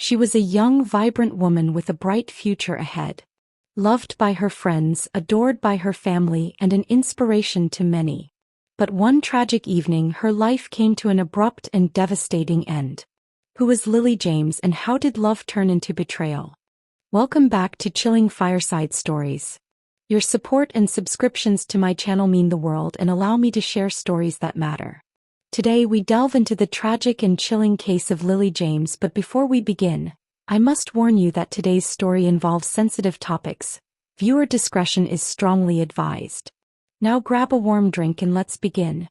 She was a young, vibrant woman with a bright future ahead. Loved by her friends, adored by her family, and an inspiration to many. But one tragic evening her life came to an abrupt and devastating end. Who was Lilie James and how did love turn into betrayal? Welcome back to Chilling Fireside Stories. Your support and subscriptions to my channel mean the world and allow me to share stories that matter. Today we delve into the tragic and chilling case of Lilie James, but before we begin, I must warn you that today's story involves sensitive topics. Viewer discretion is strongly advised. Now grab a warm drink and let's begin.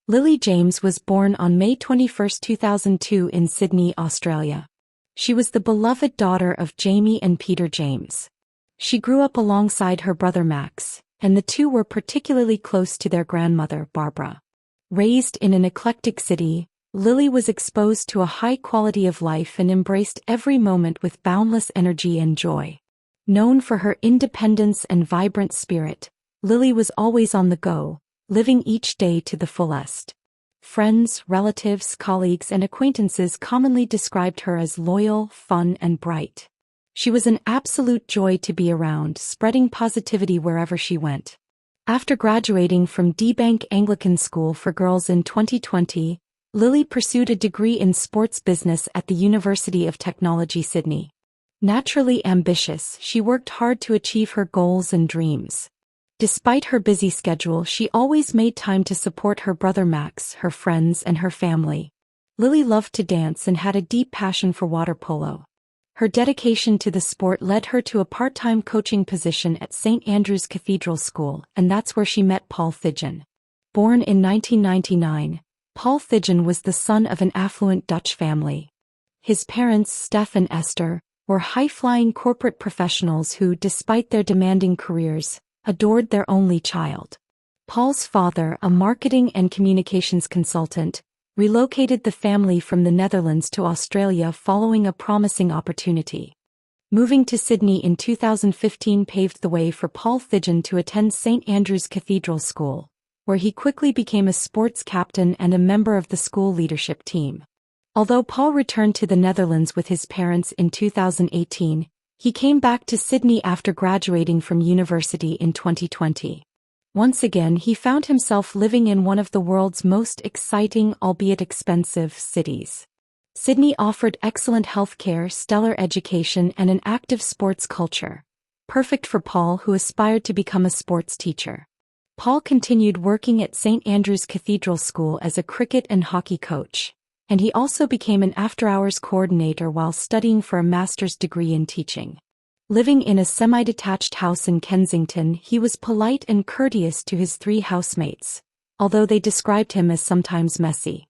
Lilie James was born on May 21, 2002 in Sydney, Australia. She was the beloved daughter of Jamie and Peter James. She grew up alongside her brother Max, and the two were particularly close to their grandmother, Barbara. Raised in an eclectic city, Lilie was exposed to a high quality of life and embraced every moment with boundless energy and joy. Known for her independence and vibrant spirit, Lilie was always on the go, living each day to the fullest. Friends, relatives, colleagues, and acquaintances commonly described her as loyal, fun, and bright. She was an absolute joy to be around, spreading positivity wherever she went. After graduating from DeBank Anglican School for Girls in 2020, Lilie pursued a degree in sports business at the University of Technology, Sydney. Naturally ambitious, she worked hard to achieve her goals and dreams. Despite her busy schedule, she always made time to support her brother Max, her friends, and her family. Lilie loved to dance and had a deep passion for water polo. Her dedication to the sport led her to a part-time coaching position at St. Andrew's Cathedral School, and that's where she met Paul Figen. Born in 1999, Paul Figen was the son of an affluent Dutch family. His parents, Stef and Esther, were high-flying corporate professionals who, despite their demanding careers, adored their only child. Paul's father, a marketing and communications consultant, relocated the family from the Netherlands to Australia following a promising opportunity. Moving to Sydney in 2015 paved the way for Paul Figen to attend St. Andrew's Cathedral School, where he quickly became a sports captain and a member of the school leadership team. Although Paul returned to the Netherlands with his parents in 2018, he came back to Sydney after graduating from university in 2020. Once again, he found himself living in one of the world's most exciting, albeit expensive, cities. Sydney offered excellent healthcare, stellar education, and an active sports culture, perfect for Paul, who aspired to become a sports teacher. Paul continued working at St. Andrew's Cathedral School as a cricket and hockey coach, and he also became an after-hours coordinator while studying for a master's degree in teaching. Living in a semi-detached house in Kensington, he was polite and courteous to his three housemates, although they described him as sometimes messy.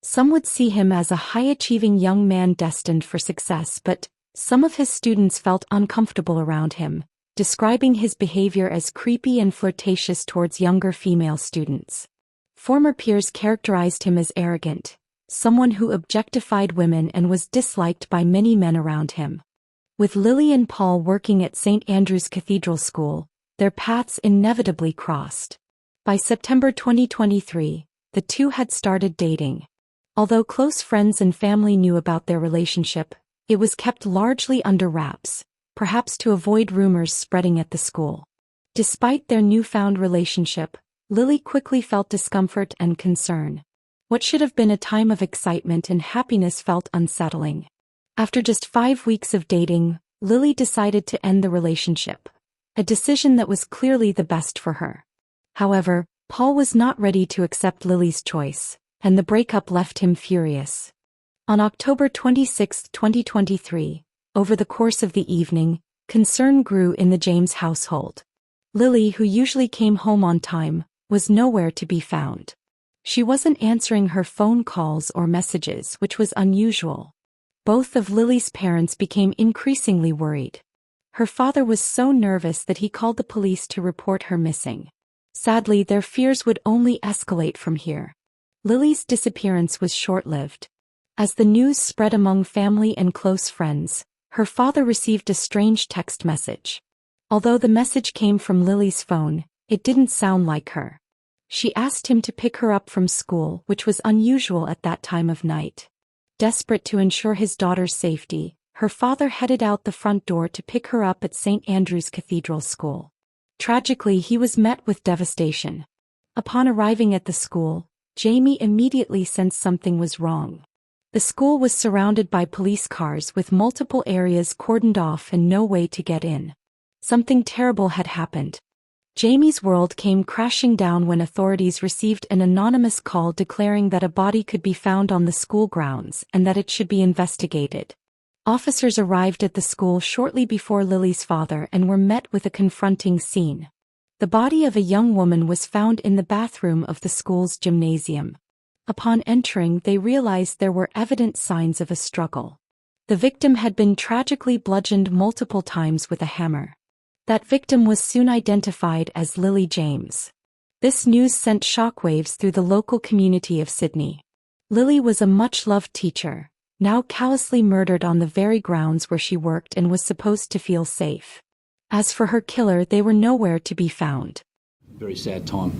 Some would see him as a high-achieving young man destined for success, but some of his students felt uncomfortable around him, describing his behavior as creepy and flirtatious towards younger female students. Former peers characterized him as arrogant, someone who objectified women and was disliked by many men around him. With Lilie and Paul working at St. Andrew's Cathedral School, their paths inevitably crossed. By September 2023, the two had started dating. Although close friends and family knew about their relationship, it was kept largely under wraps, perhaps to avoid rumors spreading at the school. Despite their newfound relationship, Lilie quickly felt discomfort and concern. What should have been a time of excitement and happiness felt unsettling. After just 5 weeks of dating, Lilie decided to end the relationship, a decision that was clearly the best for her. However, Paul was not ready to accept Lilie's choice, and the breakup left him furious. On October 26, 2023, over the course of the evening, concern grew in the James household. Lilie, who usually came home on time, was nowhere to be found. She wasn't answering her phone calls or messages, which was unusual. Both of Lilie's parents became increasingly worried. Her father was so nervous that he called the police to report her missing. Sadly, their fears would only escalate from here. Lilie's disappearance was short-lived. As the news spread among family and close friends, her father received a strange text message. Although the message came from Lilie's phone, it didn't sound like her. She asked him to pick her up from school, which was unusual at that time of night. Desperate to ensure his daughter's safety, her father headed out the front door to pick her up at St. Andrew's Cathedral School. Tragically, he was met with devastation. Upon arriving at the school, Jamie immediately sensed something was wrong. The school was surrounded by police cars with multiple areas cordoned off and no way to get in. Something terrible had happened. Jamie's world came crashing down when authorities received an anonymous call declaring that a body could be found on the school grounds and that it should be investigated. Officers arrived at the school shortly before Lilie's father and were met with a confronting scene. The body of a young woman was found in the bathroom of the school's gymnasium. Upon entering, they realized there were evident signs of a struggle. The victim had been tragically bludgeoned multiple times with a hammer. That victim was soon identified as Lilie James. This news sent shockwaves through the local community of Sydney. Lilie was a much-loved teacher, now callously murdered on the very grounds where she worked and was supposed to feel safe. As for her killer, they were nowhere to be found. Very sad time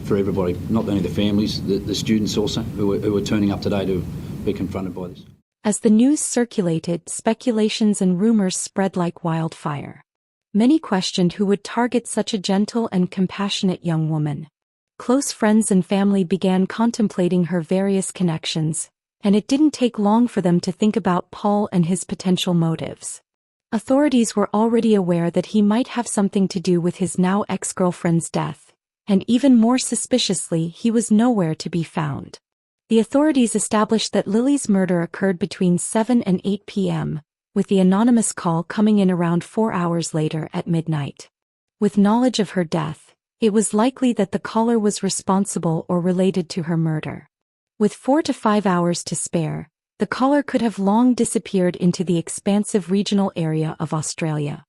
for everybody, not only the families, the students also, who were turning up today to be confronted by this. As the news circulated, speculations and rumors spread like wildfire. Many questioned who would target such a gentle and compassionate young woman. Close friends and family began contemplating her various connections, and it didn't take long for them to think about Paul and his potential motives. Authorities were already aware that he might have something to do with his now ex-girlfriend's death, and even more suspiciously, he was nowhere to be found. The authorities established that Lilie's murder occurred between 7 and 8 p.m., with the anonymous call coming in around 4 hours later at midnight. With knowledge of her death, it was likely that the caller was responsible or related to her murder. With 4 to 5 hours to spare, the caller could have long disappeared into the expansive regional area of Australia.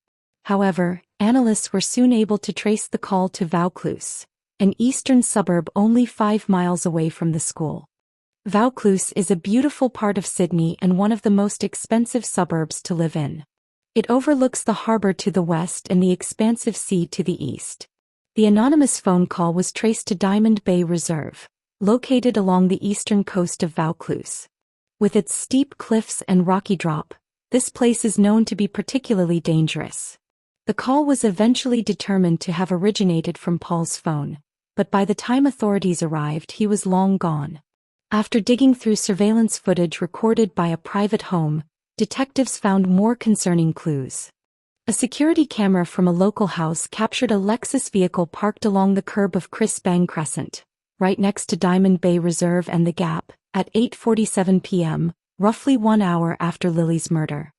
However, analysts were soon able to trace the call to Vaucluse, an eastern suburb only 5 miles away from the school. Vaucluse is a beautiful part of Sydney and one of the most expensive suburbs to live in. It overlooks the harbour to the west and the expansive sea to the east. The anonymous phone call was traced to Diamond Bay Reserve, located along the eastern coast of Vaucluse. With its steep cliffs and rocky drop, this place is known to be particularly dangerous. The call was eventually determined to have originated from Paul's phone, but by the time authorities arrived, he was long gone. After digging through surveillance footage recorded by a private home, detectives found more concerning clues. A security camera from a local house captured a Lexus vehicle parked along the curb of Chris Bang Crescent, right next to Diamond Bay Reserve and the Gap, at 8:47 p.m., roughly 1 hour after Lilie's murder.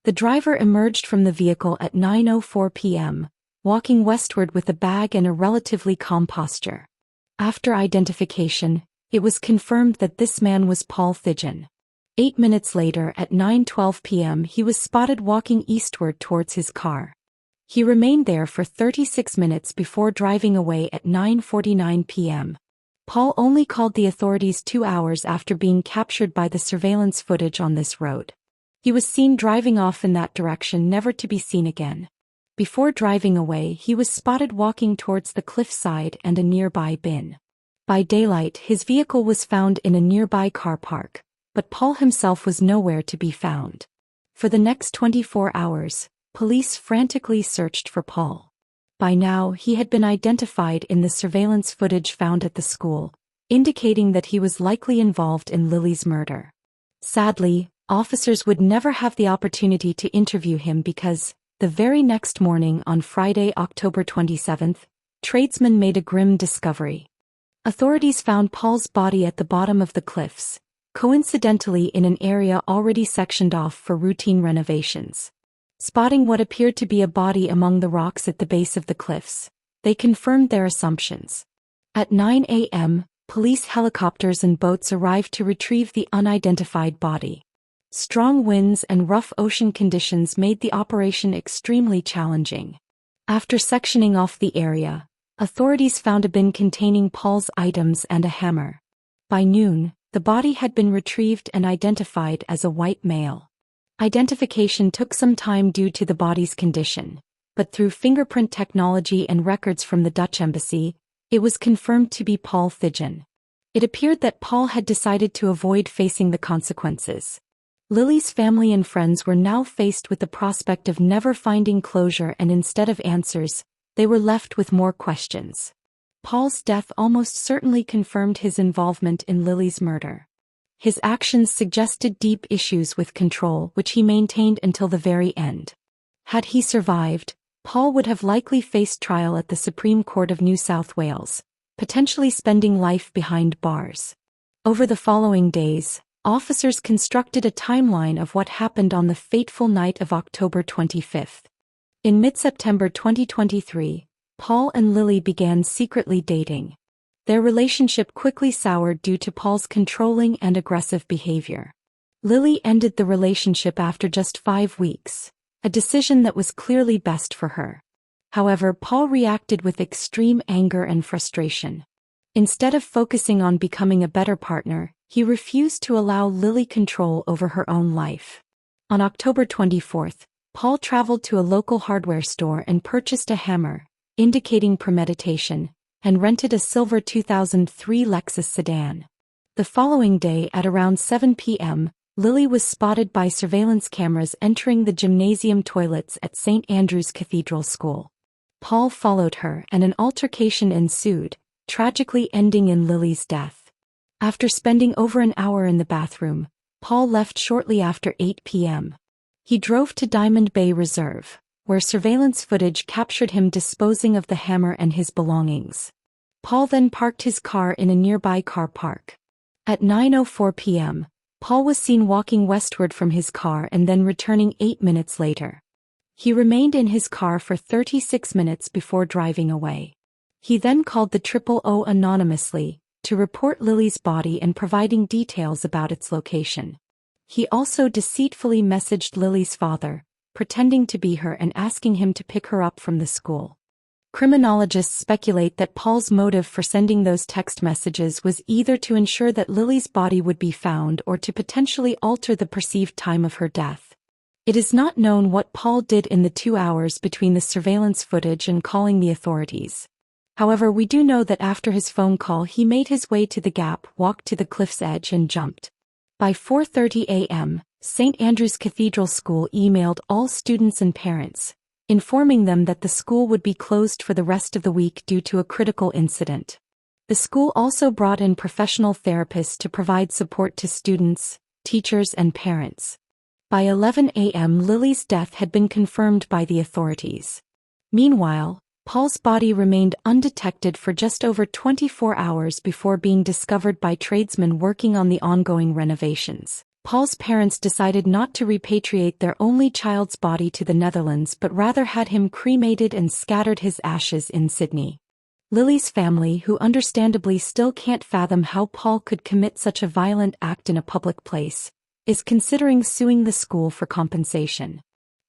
The driver emerged from the vehicle at 9:04 p.m., walking westward with a bag and a relatively calm posture. After identification, it was confirmed that this man was Paul Figen. 8 minutes later, at 9:12 p.m., he was spotted walking eastward towards his car. He remained there for 36 minutes before driving away at 9:49 p.m. Paul only called the authorities 2 hours after being captured by the surveillance footage on this road. He was seen driving off in that direction, never to be seen again. Before driving away, he was spotted walking towards the cliffside and a nearby bin. By daylight, his vehicle was found in a nearby car park, but Paul himself was nowhere to be found. For the next 24 hours, police frantically searched for Paul. By now, he had been identified in the surveillance footage found at the school, indicating that he was likely involved in Lilie's murder. Sadly, officers would never have the opportunity to interview him because, the very next morning on Friday, October 27th, tradesmen made a grim discovery. Authorities found Paul's body at the bottom of the cliffs, coincidentally in an area already sectioned off for routine renovations. Spotting what appeared to be a body among the rocks at the base of the cliffs, they confirmed their assumptions. At 9 a.m., police helicopters and boats arrived to retrieve the unidentified body. Strong winds and rough ocean conditions made the operation extremely challenging. After sectioning off the area, authorities found a bin containing Paul's items and a hammer. By noon, the body had been retrieved and identified as a white male. Identification took some time due to the body's condition, but through fingerprint technology and records from the Dutch embassy, it was confirmed to be Paul Figen. It appeared that Paul had decided to avoid facing the consequences. Lilie's family and friends were now faced with the prospect of never finding closure, and instead of answers, they were left with more questions. Paul's death almost certainly confirmed his involvement in Lilie's murder. His actions suggested deep issues with control, which he maintained until the very end. Had he survived, Paul would have likely faced trial at the Supreme Court of New South Wales, potentially spending life behind bars. Over the following days, officers constructed a timeline of what happened on the fateful night of October 25. In mid-September 2023, Paul and Lilie began secretly dating. Their relationship quickly soured due to Paul's controlling and aggressive behavior. Lilie ended the relationship after just 5 weeks, a decision that was clearly best for her. However, Paul reacted with extreme anger and frustration. Instead of focusing on becoming a better partner, he refused to allow Lilie control over her own life. On October 24, Paul traveled to a local hardware store and purchased a hammer, indicating premeditation, and rented a silver 2003 Lexus sedan. The following day at around 7 p.m., Lilie was spotted by surveillance cameras entering the gymnasium toilets at St. Andrew's Cathedral School. Paul followed her and an altercation ensued, tragically ending in Lilie's death. After spending over an hour in the bathroom, Paul left shortly after 8 p.m. He drove to Diamond Bay Reserve, where surveillance footage captured him disposing of the hammer and his belongings. Paul then parked his car in a nearby car park. At 9:04 p.m., Paul was seen walking westward from his car and then returning 8 minutes later. He remained in his car for 36 minutes before driving away. He then called the 000 anonymously to report Lilie's body and providing details about its location. He also deceitfully messaged Lilie's father, pretending to be her and asking him to pick her up from the school. Criminologists speculate that Paul's motive for sending those text messages was either to ensure that Lilie's body would be found or to potentially alter the perceived time of her death. It is not known what Paul did in the 2 hours between the surveillance footage and calling the authorities. However, we do know that after his phone call he made his way to the gap, walked to the cliff's edge and jumped. By 4:30 a.m., St. Andrew's Cathedral School emailed all students and parents, informing them that the school would be closed for the rest of the week due to a critical incident. The school also brought in professional therapists to provide support to students, teachers and parents. By 11 a.m. Lilie's death had been confirmed by the authorities. Meanwhile, Paul's body remained undetected for just over 24 hours before being discovered by tradesmen working on the ongoing renovations. Paul's parents decided not to repatriate their only child's body to the Netherlands but rather had him cremated and scattered his ashes in Sydney. Lilie's family, who understandably still can't fathom how Paul could commit such a violent act in a public place, is considering suing the school for compensation.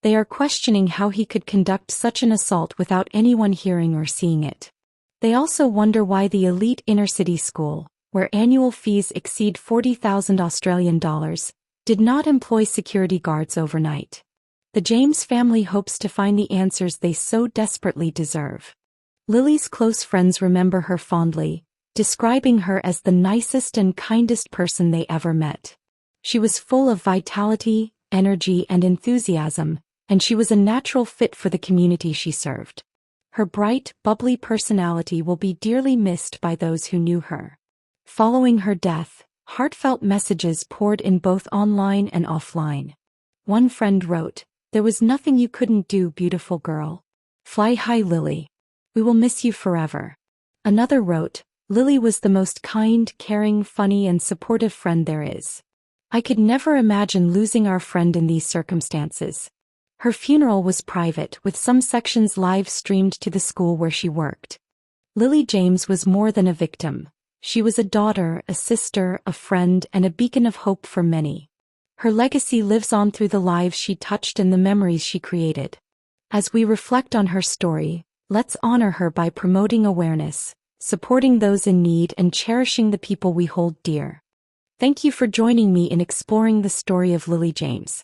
They are questioning how he could conduct such an assault without anyone hearing or seeing it. They also wonder why the elite inner-city school, where annual fees exceed $40,000, did not employ security guards overnight. The James family hopes to find the answers they so desperately deserve. Lilie's close friends remember her fondly, describing her as the nicest and kindest person they ever met. She was full of vitality, energy and enthusiasm, and she was a natural fit for the community she served. Her bright, bubbly personality will be dearly missed by those who knew her. Following her death, heartfelt messages poured in both online and offline. One friend wrote, "There was nothing you couldn't do, beautiful girl. Fly high, Lilie. We will miss you forever." Another wrote, "Lilie was the most kind, caring, funny and supportive friend there is. I could never imagine losing our friend in these circumstances." Her funeral was private, with some sections live-streamed to the school where she worked. Lilie James was more than a victim. She was a daughter, a sister, a friend, and a beacon of hope for many. Her legacy lives on through the lives she touched and the memories she created. As we reflect on her story, let's honor her by promoting awareness, supporting those in need, and cherishing the people we hold dear. Thank you for joining me in exploring the story of Lilie James.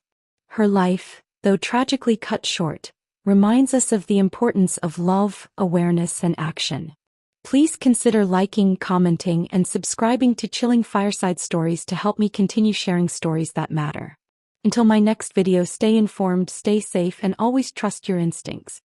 Her life, though tragically cut short, reminds us of the importance of love, awareness, and action. Please consider liking, commenting, and subscribing to Chilling Fireside Stories to help me continue sharing stories that matter. Until my next video, stay informed, stay safe, and always trust your instincts.